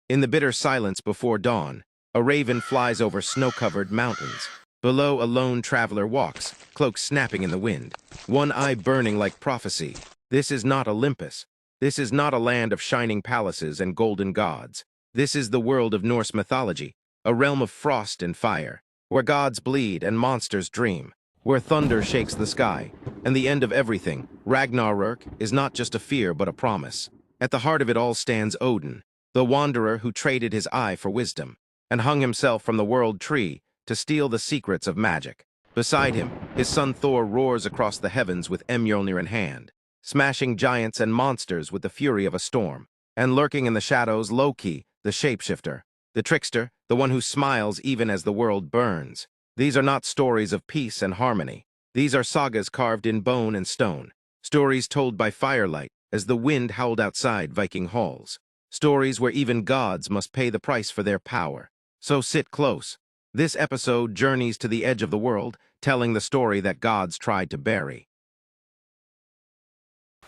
In the bitter silence before dawn, a raven flies over snow-covered mountains. Below, a lone traveler walks, cloak snapping in the wind, one eye burning like prophecy. This is not Olympus. This is not a land of shining palaces and golden gods. This is the world of Norse mythology, a realm of frost and fire, where gods bleed and monsters dream, where thunder shakes the sky, and the end of everything, Ragnarok, is not just a fear but a promise. At the heart of it all stands Odin, the wanderer who traded his eye for wisdom, and hung himself from the world tree to steal the secrets of magic. Beside him, his son Thor roars across the heavens with Mjolnir in hand, smashing giants and monsters with the fury of a storm. And lurking in the shadows, Loki, the shapeshifter, the trickster, the one who smiles even as the world burns. These are not stories of peace and harmony. These are sagas carved in bone and stone, stories told by firelight as the wind howled outside Viking halls, stories where even gods must pay the price for their power. So sit close. This episode journeys to the edge of the world, telling the story that gods tried to bury.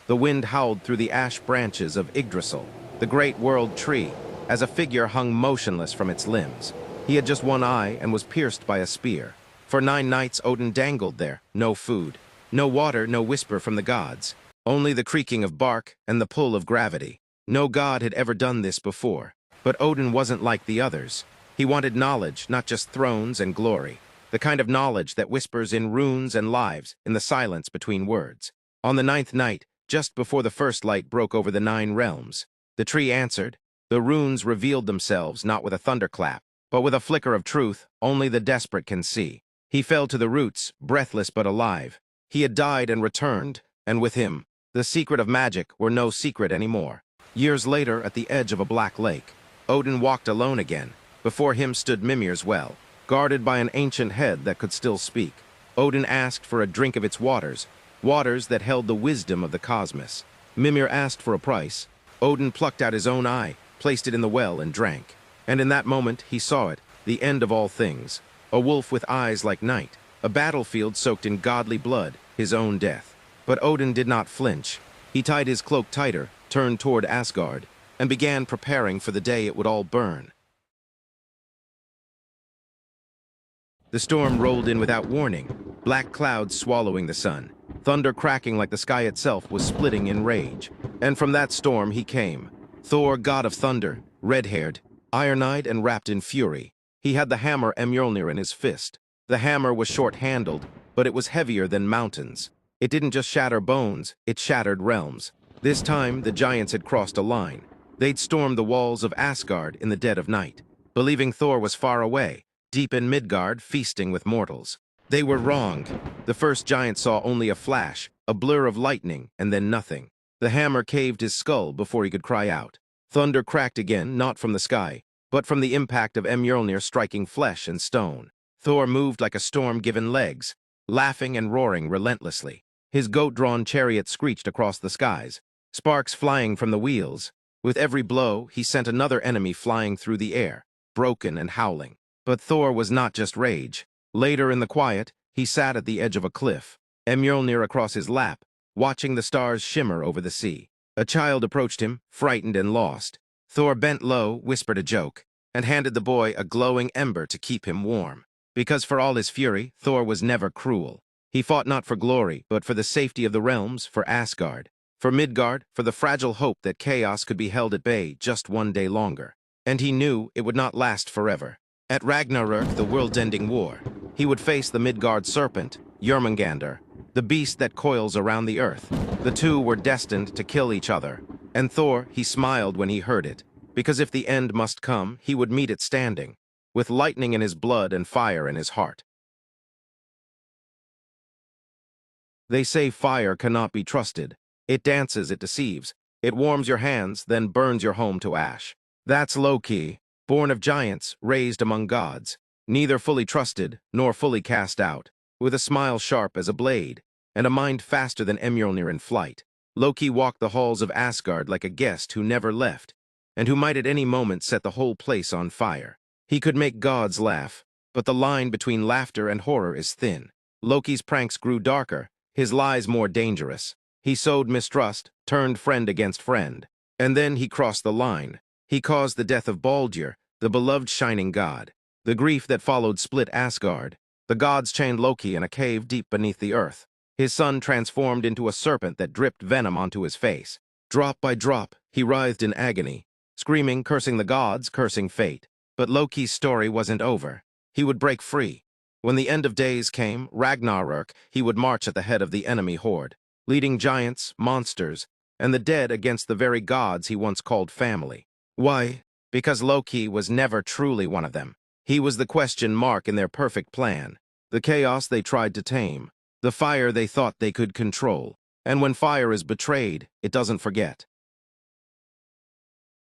The wind howled through the ash branches of Yggdrasil, the great world tree, as a figure hung motionless from its limbs. He had just one eye and was pierced by a spear. For 9 nights Odin dangled there, no food, no water, no whisper from the gods, only the creaking of bark and the pull of gravity. No god had ever done this before, but Odin wasn't like the others. He wanted knowledge, not just thrones and glory, the kind of knowledge that whispers in runes and lives in the silence between words. On the 9th night, just before the first light broke over the 9 realms, the tree answered. The runes revealed themselves not with a thunderclap, but with a flicker of truth only the desperate can see. He fell to the roots, breathless but alive. He had died and returned, and with him, the secret of magic were no secret anymore. Years later, at the edge of a black lake, Odin walked alone again. Before him stood Mimir's well, guarded by an ancient head that could still speak. Odin asked for a drink of its waters, waters that held the wisdom of the cosmos. Mimir asked for a price. Odin plucked out his own eye, placed it in the well, and drank. And in that moment, he saw it, the end of all things. A wolf with eyes like night, a battlefield soaked in godly blood, his own death. But Odin did not flinch. He tied his cloak tighter, turned toward Asgard, and began preparing for the day it would all burn. The storm rolled in without warning, black clouds swallowing the sun. Thunder cracking like the sky itself was splitting in rage. And from that storm he came. Thor, god of thunder, red-haired, iron-eyed and wrapped in fury. He had the hammer Mjolnir in his fist. The hammer was short-handled, but it was heavier than mountains. It didn't just shatter bones, it shattered realms. This time, the giants had crossed a line. They'd stormed the walls of Asgard in the dead of night, believing Thor was far away, deep in Midgard, feasting with mortals. They were wrong. The first giant saw only a flash, a blur of lightning, and then nothing. The hammer caved his skull before he could cry out. Thunder cracked again, not from the sky, but from the impact of Mjolnir striking flesh and stone. Thor moved like a storm given legs, laughing and roaring relentlessly. His goat-drawn chariot screeched across the skies, sparks flying from the wheels. With every blow, he sent another enemy flying through the air, broken and howling. But Thor was not just rage. Later in the quiet, he sat at the edge of a cliff, Mjolnir across his lap, watching the stars shimmer over the sea. A child approached him, frightened and lost. Thor bent low, whispered a joke, and handed the boy a glowing ember to keep him warm. Because for all his fury, Thor was never cruel. He fought not for glory, but for the safety of the realms, for Asgard, for Midgard, for the fragile hope that chaos could be held at bay just one day longer. And he knew it would not last forever. At Ragnarok, the world-ending war, he would face the Midgard serpent, Jormungandr, the beast that coils around the earth. The two were destined to kill each other, and Thor, he smiled when he heard it, because if the end must come, he would meet it standing, with lightning in his blood and fire in his heart. They say fire cannot be trusted. It dances, it deceives. It warms your hands, then burns your home to ash. That's Loki, born of giants, raised among gods, neither fully trusted nor fully cast out, with a smile sharp as a blade, and a mind faster than Mjolnir in flight. Loki walked the halls of Asgard like a guest who never left, and who might at any moment set the whole place on fire. He could make gods laugh, but the line between laughter and horror is thin. Loki's pranks grew darker, his lies more dangerous. He sowed mistrust, turned friend against friend, and then he crossed the line. He caused the death of Baldur, the beloved shining god. The grief that followed split Asgard. The gods chained Loki in a cave deep beneath the earth. His son transformed into a serpent that dripped venom onto his face. Drop by drop, he writhed in agony, screaming, cursing the gods, cursing fate. But Loki's story wasn't over. He would break free. When the end of days came, Ragnarok, he would march at the head of the enemy horde, leading giants, monsters, and the dead against the very gods he once called family. Why? Because Loki was never truly one of them. He was the question mark in their perfect plan, the chaos they tried to tame, the fire they thought they could control. And when fire is betrayed, it doesn't forget.